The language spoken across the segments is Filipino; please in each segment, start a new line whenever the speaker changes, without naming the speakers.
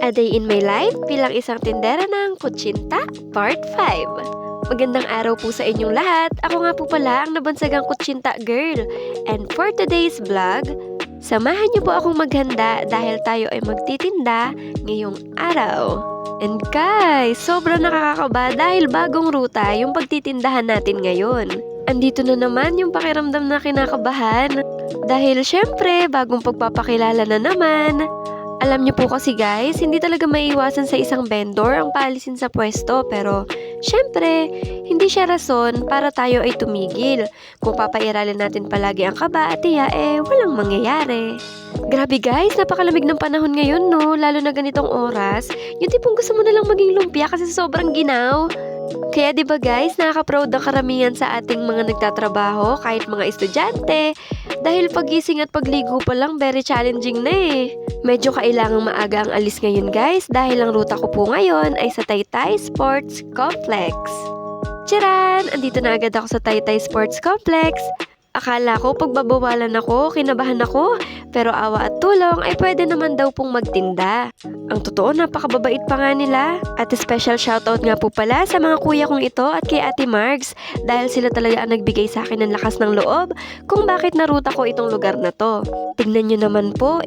A Day in My Life bilang isang tindera ng kutsinta, Part 5. Magandang araw po sa inyong lahat. Ako nga po pala ang nabansagang kutsinta girl. And for today's vlog, samahan niyo po akong maghanda dahil tayo ay magtitinda ngayong araw. And guys, sobrang nakakakaba dahil bagong ruta yung pagtitindahan natin ngayon. Andito na naman yung pakiramdam na kinakabahan. Dahil syempre, bagong pagpapakilala na naman. Alam niyo po kasi guys, hindi talaga maiiwasan sa isang vendor ang paalisin sa pwesto. Pero syempre, hindi siya rason para tayo ay tumigil. Kung papairalin natin palagi ang kaba at tiya, walang mangyayari. Grabe guys, napakalamig ng panahon ngayon no, lalo na ganitong oras. Yung tipong gusto mo na lang maging lumpia kasi sobrang ginaw. Kaya 'di ba guys, nakaka-proud ang karamihan sa ating mga nagtatrabaho, kahit mga estudyante, dahil pagising at pagligo pa lang very challenging na eh. Medyo kailangang maaga ang alis ngayon guys dahil ang ruta ko po ngayon ay sa Taytay Sports Complex. Tcharan! Andito na agad ako sa Taytay Sports Complex. Akala ko pagbabawalan ako, kinabahan ako, pero awa at tulong ay pwede naman daw pong magtinda. Ang totoo, napakababait pa nga nila. At special shoutout nga po pala sa mga kuya kong ito at kay Ate Margs dahil sila talaga ang nagbigay sa akin ng lakas ng loob kung bakit naruta ko itong lugar na to. Tignan nyo naman po,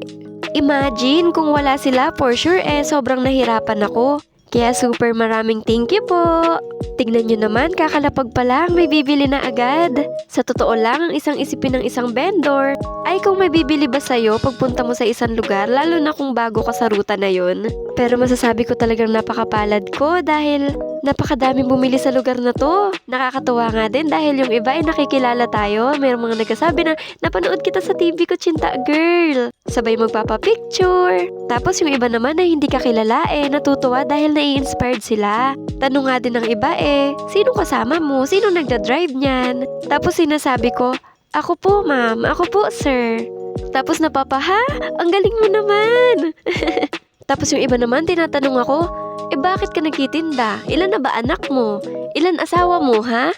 imagine kung wala sila, for sure sobrang nahirapan ako. Kaya super maraming thank you po. Tignan nyo naman, kakalapag pa lang, may bibili na agad. Sa totoo lang, ang isang isipin ng isang vendor ay kung may bibili ba sa'yo pagpunta mo sa isang lugar, lalo na kung bago ka sa ruta na yun. Pero masasabi ko talagang napakapalad ko dahil napakadaming bumili sa lugar na to. Nakakatuwa nga din dahil yung iba ay nakikilala tayo. Mayroong mga nagsasabi na napanood kita sa TV Kutsinta Girl. Sabay magpapapicture. Tapos yung iba naman na hindi kakilala natutuwa dahil nai-inspired sila. Tanong nga din ng iba sino kasama mo? Sino nagda-drive niyan? Tapos sinasabi ko, ako po ma'am, ako po sir. Tapos napapaha, ang galing mo naman. Tapos yung iba naman tinatanong ako, bakit ka nagtitinda? Ilan na ba anak mo? Ilan asawa mo ha?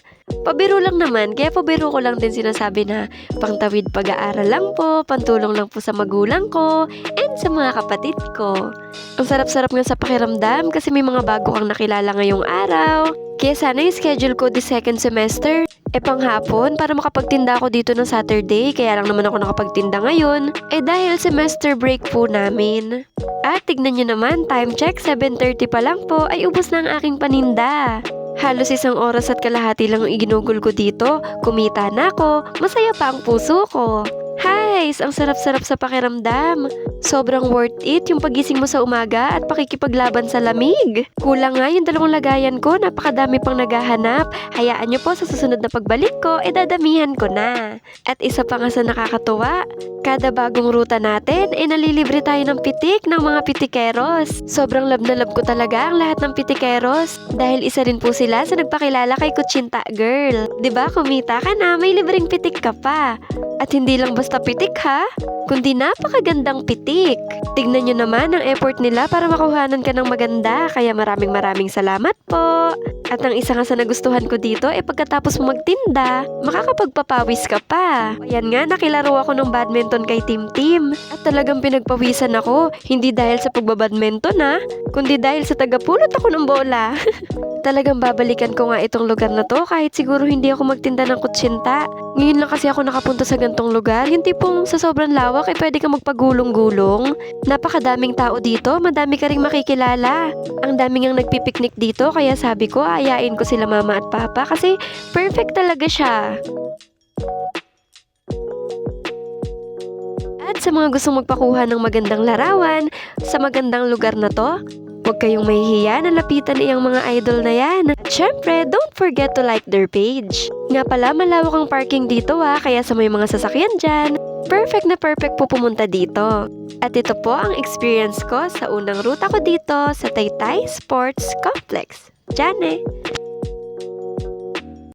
Pabiro lang naman, kaya pabiro ko lang din sinasabi na pangtawid pag-aaral lang po, pantulong lang po sa magulang ko, and sa mga kapatid ko. Ang sarap-sarap nga sa pakiramdam kasi may mga bago kang nakilala ngayong araw. Kaya sana yung schedule ko this second semester, panghapon para makapagtinda ako dito ng Saturday, kaya lang naman ako nakapagtinda ngayon, dahil semester break po namin. At tignan nyo naman, time check, 7:30 pa lang po, ay ubos na ang aking paninda. Halos 1 oras at kalahati lang ang iginugol ko dito, kumita na ako, masaya pa ang puso ko. Guys, ang sarap-sarap sa pakiramdam. Sobrang worth it yung pagising mo sa umaga at pakikipaglaban sa lamig. Kulang nga yung 2 lagayan ko, napakadami pang naghahanap. Hayaan nyo po sa susunod na pagbalik ko, dadamihan ko na. At isa pa nga sa nakakatuwa, kada bagong ruta natin, nalilibre tayo ng pitik ng mga pitikeros. Sobrang love na love ko talaga ang lahat ng pitikeros dahil isa rin po sila sa nagpakilala kay Kutsinta Girl. 'Di ba, kumita ka na, may libreng pitik ka pa. At hindi lang basta pitik ha, kundi napakagandang pitik. Tignan nyo naman ang effort nila para makuhanan ka ng maganda, kaya maraming salamat po. At ang isa nga sa nagustuhan ko dito pagkatapos mo magtinda, makakapagpapawis ka pa. Ayan nga, nakilaro ako ng badminton kay Team Team. At talagang pinagpawisan ako, hindi dahil sa pagbabadminton kundi dahil sa tagapulot ako ng bola. Talagang babalikan ko nga itong lugar na to kahit siguro hindi ako magtinda ng kutsinta. Ngayon lang kasi ako nakapunta sa gantong lugar, yung tipong sa sobrang lawak pwede ka magpagulong-gulong. Napakadaming tao dito, madami ka ring makikilala. Ang daming ang nagpipiknik dito kaya sabi ko ayain ko sila mama at papa kasi perfect talaga siya. At sa mga gustong magpakuha ng magandang larawan sa magandang lugar na to, huwag kayong mahihiya na lapitan iyang mga idol na yan. At syempre, don't forget to like their page. Nga pala, malawak ang parking dito kaya sa may mga sasakyan dyan, perfect na perfect po pumunta dito. At ito po ang experience ko sa unang ruta ko dito sa Taytay Sports Complex. Diyan